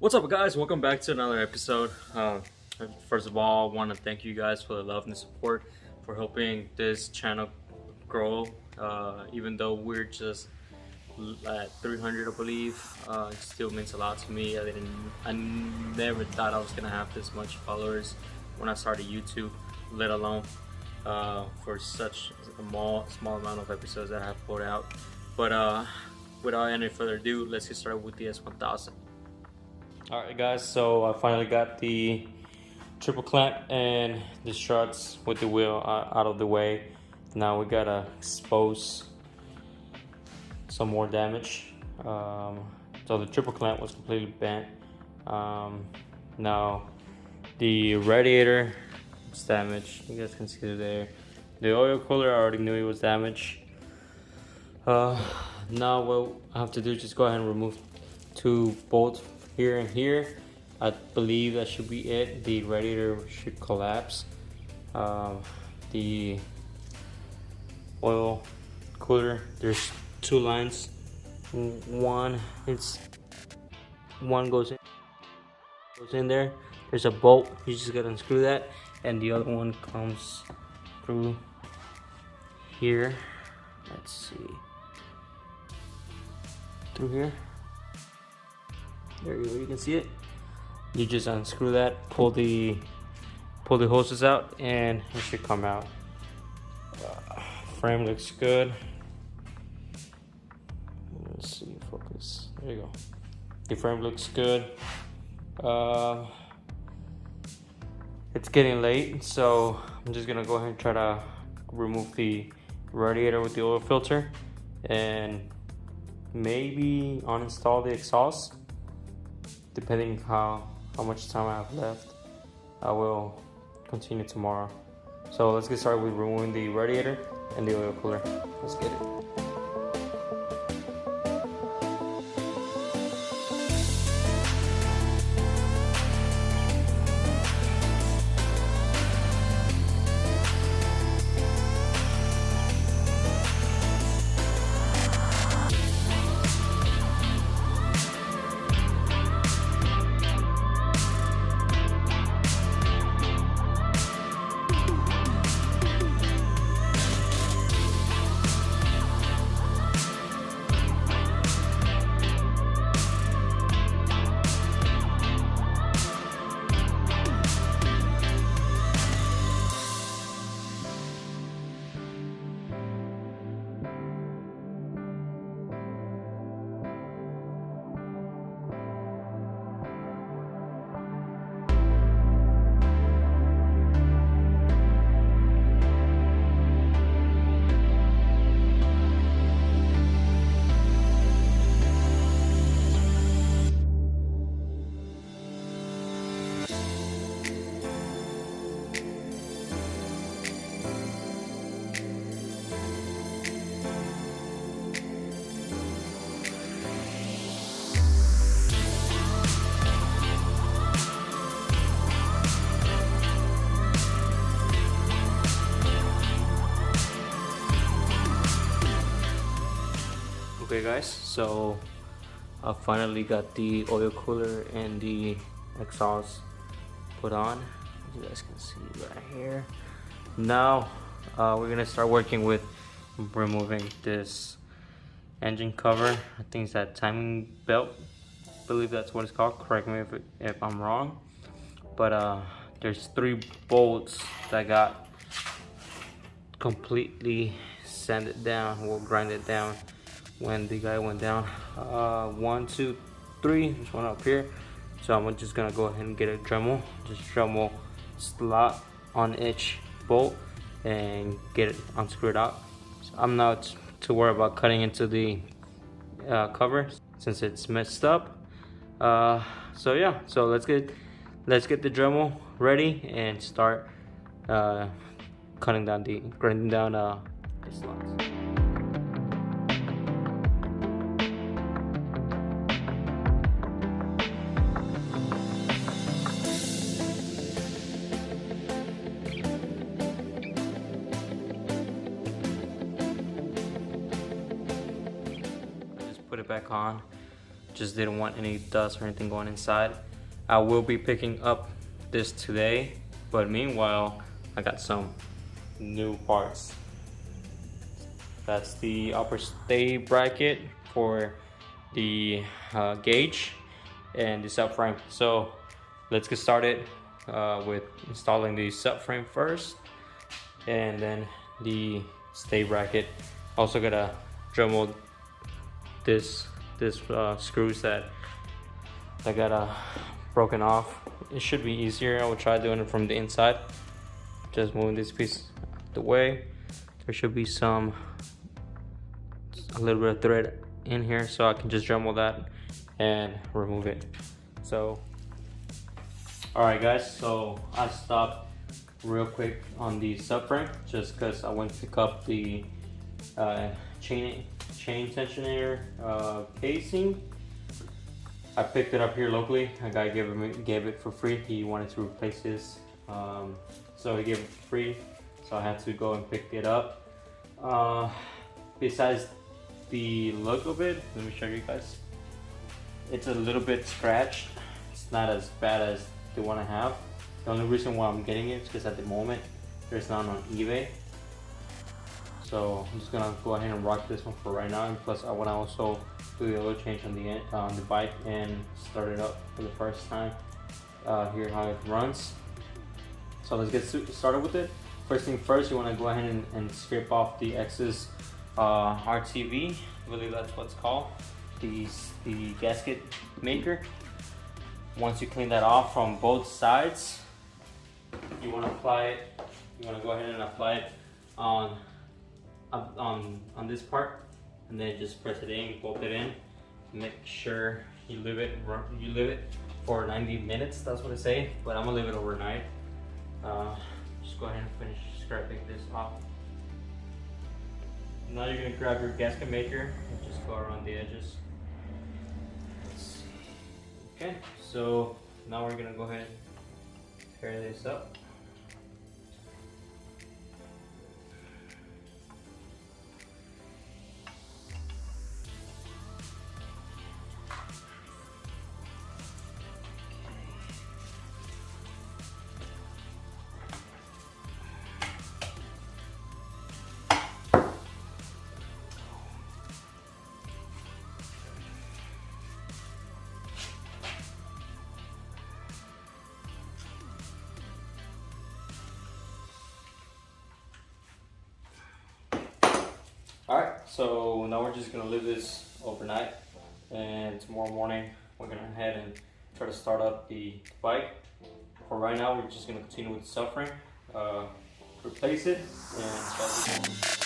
What's up, guys? Welcome back to another episode. First of all, I want to thank you guys for the love and the support for helping this channel grow. Even though we're just at 300, I believe, it still means a lot to me. I never thought I was gonna have this much followers when I started YouTube, let alone for such a small amount of episodes that I have put out. But without any further ado, let's get started with the S1000. Alright guys, so I finally got the triple clamp and the struts with the wheel out of the way. Now we gotta expose some more damage. So the triple clamp was completely bent. Now the radiator is damaged. You guys can see it there. The oil cooler, I already knew it was damaged. Now what I have to do is just go ahead and remove two bolts here and here. I believe that should be it. The radiator should collapse. The oil cooler, there's two lines. One goes in there. There's a bolt. You just gotta unscrew that, and the other one comes through here. Let's see. Through here. There you go, you can see it. You just unscrew that, pull the hoses out, and it should come out. Frame looks good. Let's see, focus. There you go. The frame looks good. It's getting late, so I'm just gonna go ahead and try to remove the radiator with the oil filter, and maybe uninstall the exhaust. Depending how much time I have left, I will continue tomorrow. So let's get started with removing the radiator and the oil cooler. Let's get it. Okay guys, so I finally got the oil cooler and the exhaust put on, as you guys can see right here. Now we're gonna start working with removing this engine cover. I think it's that timing belt, I believe that's what it's called. Correct me if I'm wrong, but there's 3 bolts that got completely sanded down, or grinded down when the guy went down. 1, 2, 3, there's one up here. So I'm just gonna go ahead and get a Dremel, just Dremel slot on each bolt and get it unscrewed out. So I'm not too worried about cutting into the cover since it's messed up. So yeah, so let's get the Dremel ready and start grinding down the slots. Put it back on. just didn't want any dust or anything going inside. I will be picking up this today, but meanwhile I got some new parts. That's the upper stay bracket for the gauge and the subframe. So let's get started with installing the subframe first, and then the stay bracket. Also gotta Dremel this screws that I got broken off. It should be easier. I will try doing it from the inside. Just moving this piece out the way. There should be a little bit of thread in here, so I can just Dremel that and remove it. So alright guys, so I stopped real quick on the subframe just because I went to pick up the chain tensioner casing. I picked it up here locally. A guy gave it for free. He wanted to replace this, so he gave it for free, so I had to go and pick it up. Besides the look of it, let me show you guys. It's a little bit scratched. It's not as bad as the one I have. The only reason why I'm getting it is because at the moment there's none on eBay. So I'm just gonna go ahead and rock this one for right now. And plus I want to also do the oil change on the bike and start it up for the first time. Hear how it runs. So let's get started with it. First thing first, you want to go ahead and scrape off the excess RTV. I believe that's what it's called. The gasket maker. Once you clean that off from both sides, you want to apply it. You want to go ahead and apply it on this part, and then just press it in, bolt it in. Make sure you leave it for 90 minutes. That's what I say, but I'm gonna leave it overnight. Just go ahead and finish scraping this off. Now you're gonna grab your gasket maker and just go around the edges. Let's see. Okay, so now we're gonna go ahead and tear this up. Alright, so now we're just gonna leave this overnight, and tomorrow morning we're gonna head and try to start up the bike. For right now, we're just gonna continue with the subframe, replace it, and